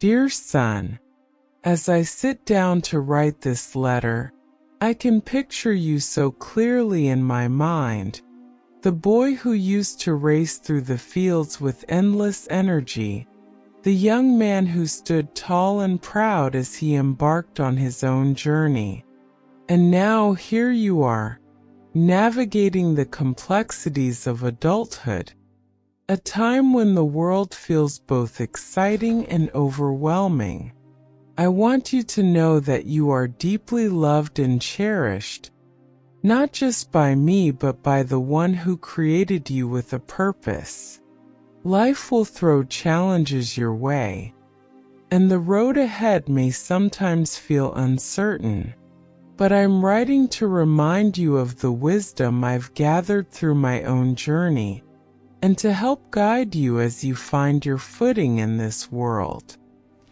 Dear son, as I sit down to write this letter, I can picture you so clearly in my mind, the boy who used to race through the fields with endless energy, the young man who stood tall and proud as he embarked on his own journey. And now here you are, navigating the complexities of adulthood, a time when the world feels both exciting and overwhelming. I want you to know that you are deeply loved and cherished, not just by me but by the one who created you with a purpose. Life will throw challenges your way, and the road ahead may sometimes feel uncertain, but I'm writing to remind you of the wisdom I've gathered through my own journey, and to help guide you as you find your footing in this world.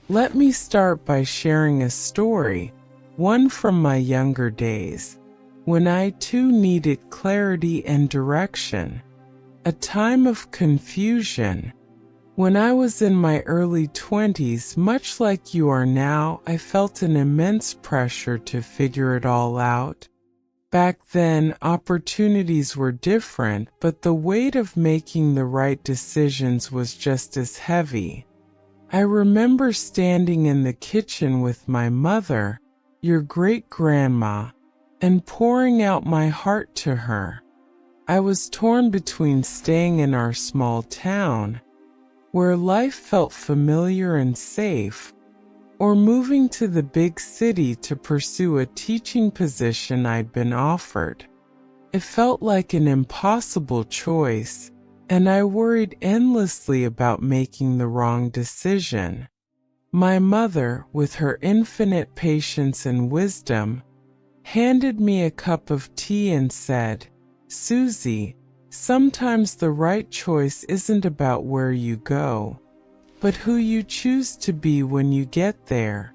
Let me start by sharing a story, one from my younger days, when I too needed clarity and direction, a time of confusion. When I was in my early 20s, much like you are now, I felt an immense pressure to figure it all out. Back then, opportunities were different, but the weight of making the right decisions was just as heavy. I remember standing in the kitchen with my mother, your great-grandma, and pouring out my heart to her. I was torn between staying in our small town, where life felt familiar and safe, or moving to the big city to pursue a teaching position I'd been offered. It felt like an impossible choice, and I worried endlessly about making the wrong decision. My mother, with her infinite patience and wisdom, handed me a cup of tea and said, "Suzie, sometimes the right choice isn't about where you go, but who you choose to be when you get there."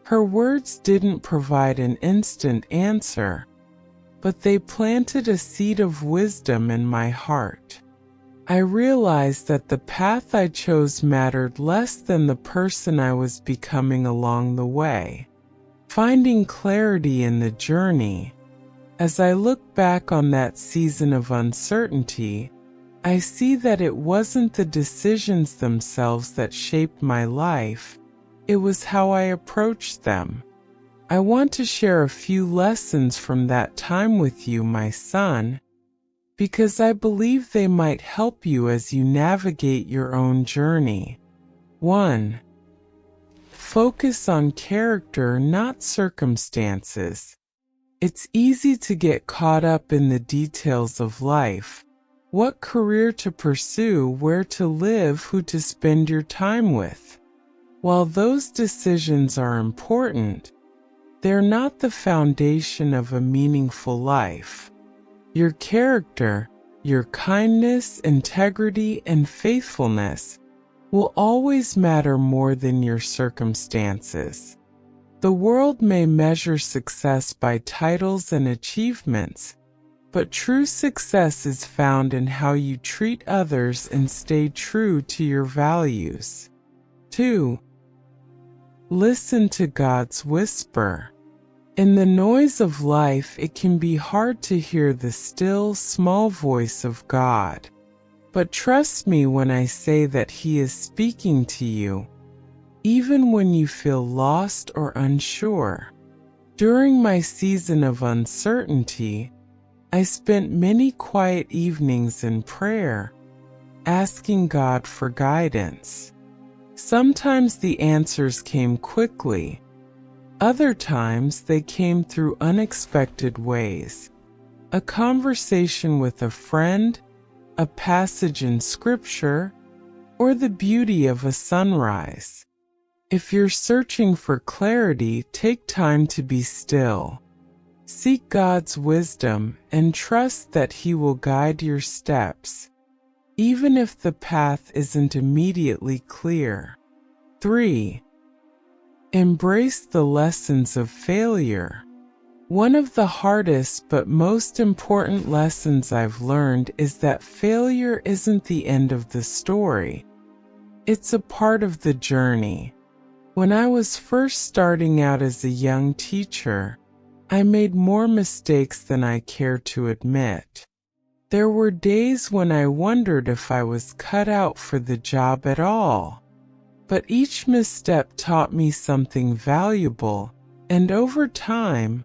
Her words didn't provide an instant answer, but they planted a seed of wisdom in my heart. I realized that the path I chose mattered less than the person I was becoming along the way. Finding clarity in the journey. As I look back on that season of uncertainty, I see that it wasn't the decisions themselves that shaped my life, it was how I approached them. I want to share a few lessons from that time with you, my son, because I believe they might help you as you navigate your own journey. 1. Focus on character, not circumstances. It's easy to get caught up in the details of life. What career to pursue, where to live, who to spend your time with. While those decisions are important, they're not the foundation of a meaningful life. Your character, your kindness, integrity, and faithfulness will always matter more than your circumstances. The world may measure success by titles and achievements, but true success is found in how you treat others and stay true to your values. 2. Listen to God's whisper. In the noise of life, it can be hard to hear the still, small voice of God. But trust me when I say that He is speaking to you, even when you feel lost or unsure. During my season of uncertainty, I spent many quiet evenings in prayer, asking God for guidance. Sometimes the answers came quickly. Other times they came through unexpected ways. A conversation with a friend, a passage in Scripture, or the beauty of a sunrise. If you're searching for clarity, take time to be still. Seek God's wisdom and trust that He will guide your steps, even if the path isn't immediately clear. 3. Embrace the lessons of failure. One of the hardest but most important lessons I've learned is that failure isn't the end of the story. It's a part of the journey. When I was first starting out as a young teacher, I made more mistakes than I care to admit. There were days when I wondered if I was cut out for the job at all. But each misstep taught me something valuable, and over time,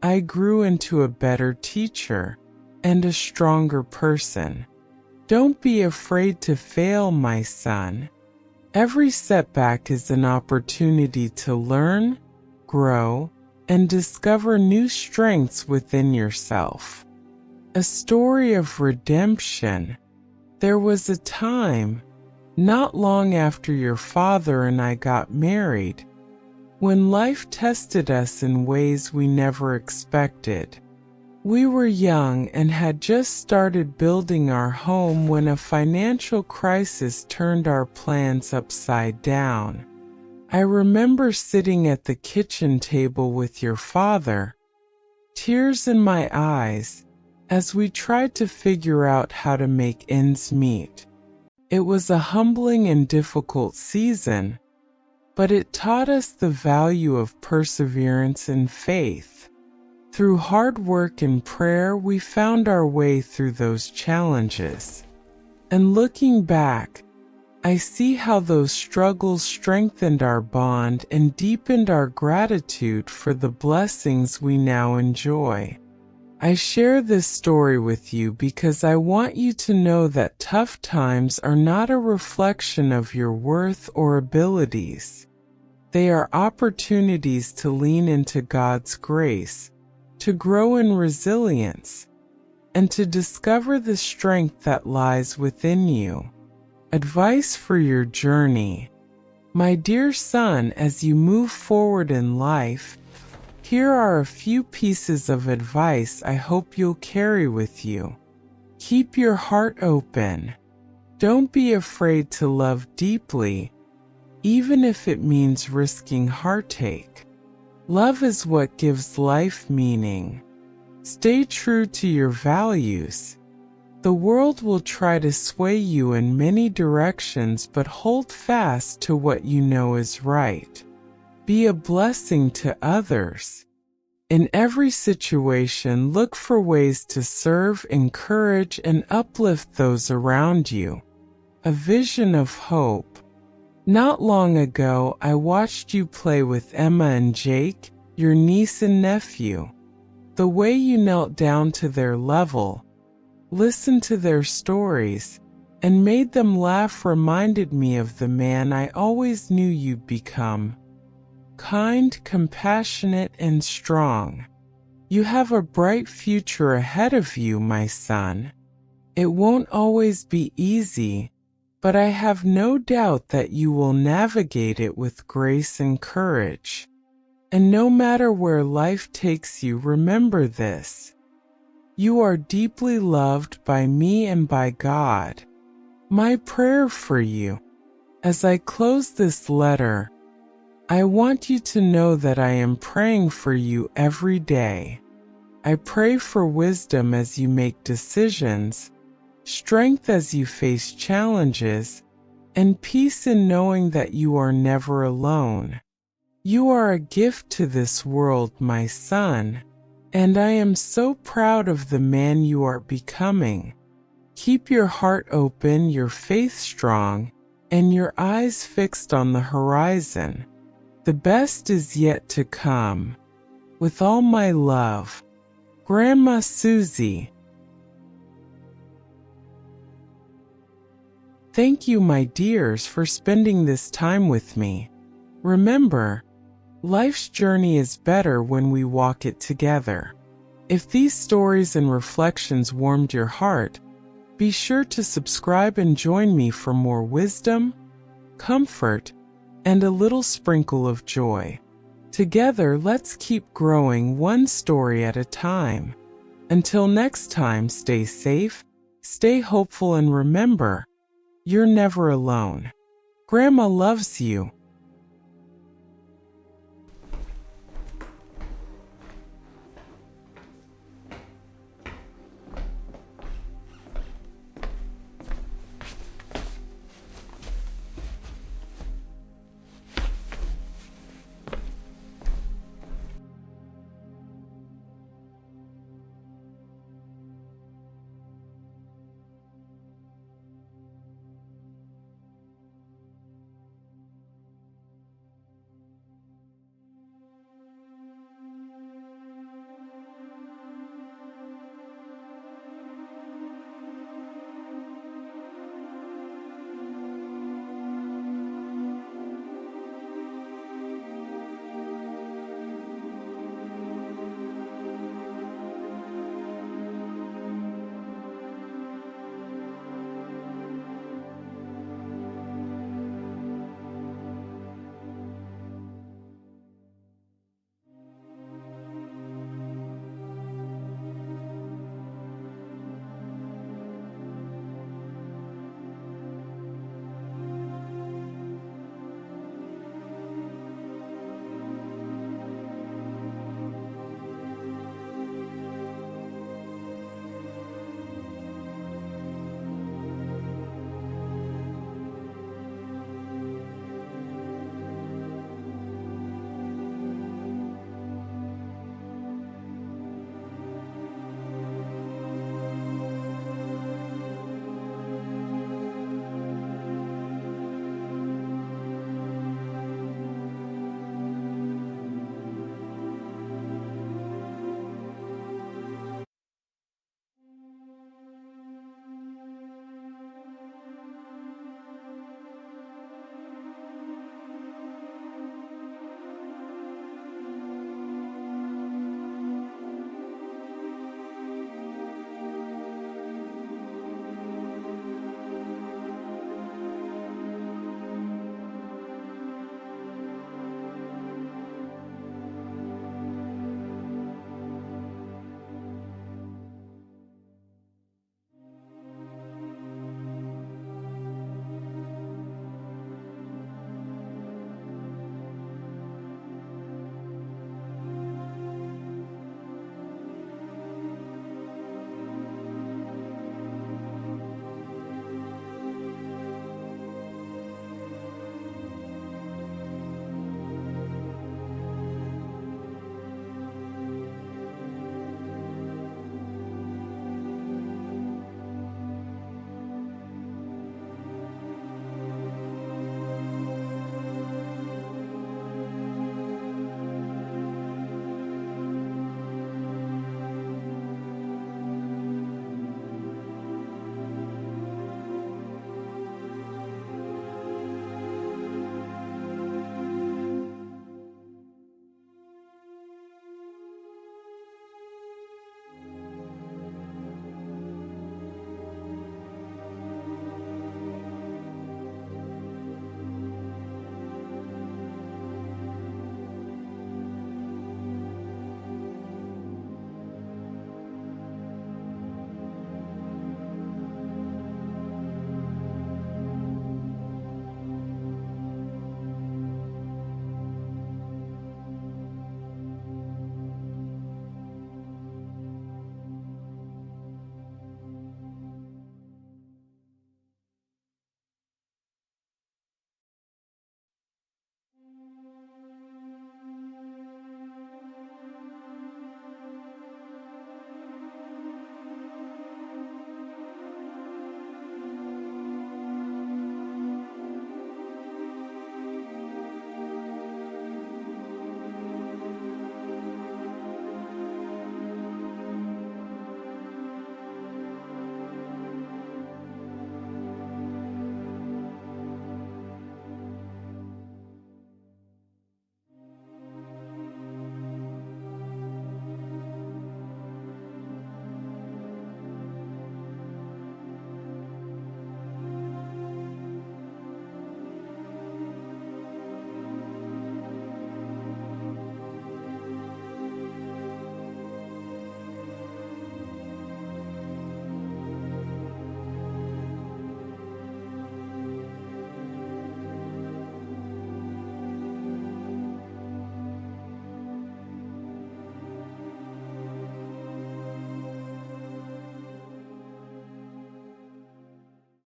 I grew into a better teacher and a stronger person. Don't be afraid to fail, my son. Every setback is an opportunity to learn, grow, and discover new strengths within yourself. A story of redemption. There was a time, not long after your father and I got married, when life tested us in ways we never expected. We were young and had just started building our home when a financial crisis turned our plans upside down. I remember sitting at the kitchen table with your father, tears in my eyes, as we tried to figure out how to make ends meet. It was a humbling and difficult season, but it taught us the value of perseverance and faith. Through hard work and prayer, we found our way through those challenges. And looking back, I see how those struggles strengthened our bond and deepened our gratitude for the blessings we now enjoy. I share this story with you because I want you to know that tough times are not a reflection of your worth or abilities. They are opportunities to lean into God's grace, to grow in resilience, and to discover the strength that lies within you. Advice for your journey. My dear son, as you move forward in life, here are a few pieces of advice I hope you'll carry with you. Keep your heart open. Don't be afraid to love deeply, even if it means risking heartache. Love is what gives life meaning. Stay true to your values. The world will try to sway you in many directions, but hold fast to what you know is right. Be a blessing to others. In every situation, look for ways to serve, encourage, and uplift those around you. A vision of hope. Not long ago, I watched you play with Emma and Jake, your niece and nephew. The way you knelt down to their level, listened to their stories, and made them laugh reminded me of the man I always knew you'd become. Kind, compassionate, and strong. You have a bright future ahead of you, my son. It won't always be easy, but I have no doubt that you will navigate it with grace and courage. And no matter where life takes you, remember this. You are deeply loved by me and by God. My prayer for you. As I close this letter, I want you to know that I am praying for you every day. I pray for wisdom as you make decisions, strength as you face challenges, and peace in knowing that you are never alone. You are a gift to this world, my son, and I am so proud of the man you are becoming. Keep your heart open, your faith strong, and your eyes fixed on the horizon. The best is yet to come. With all my love, Grandma Suzie. Thank you, my dears, for spending this time with me. Remember, life's journey is better when we walk it together. If these stories and reflections warmed your heart, be sure to subscribe and join me for more wisdom, comfort, and a little sprinkle of joy. Together, let's keep growing one story at a time. Until next time, stay safe, stay hopeful, and remember, you're never alone. Grandma loves you.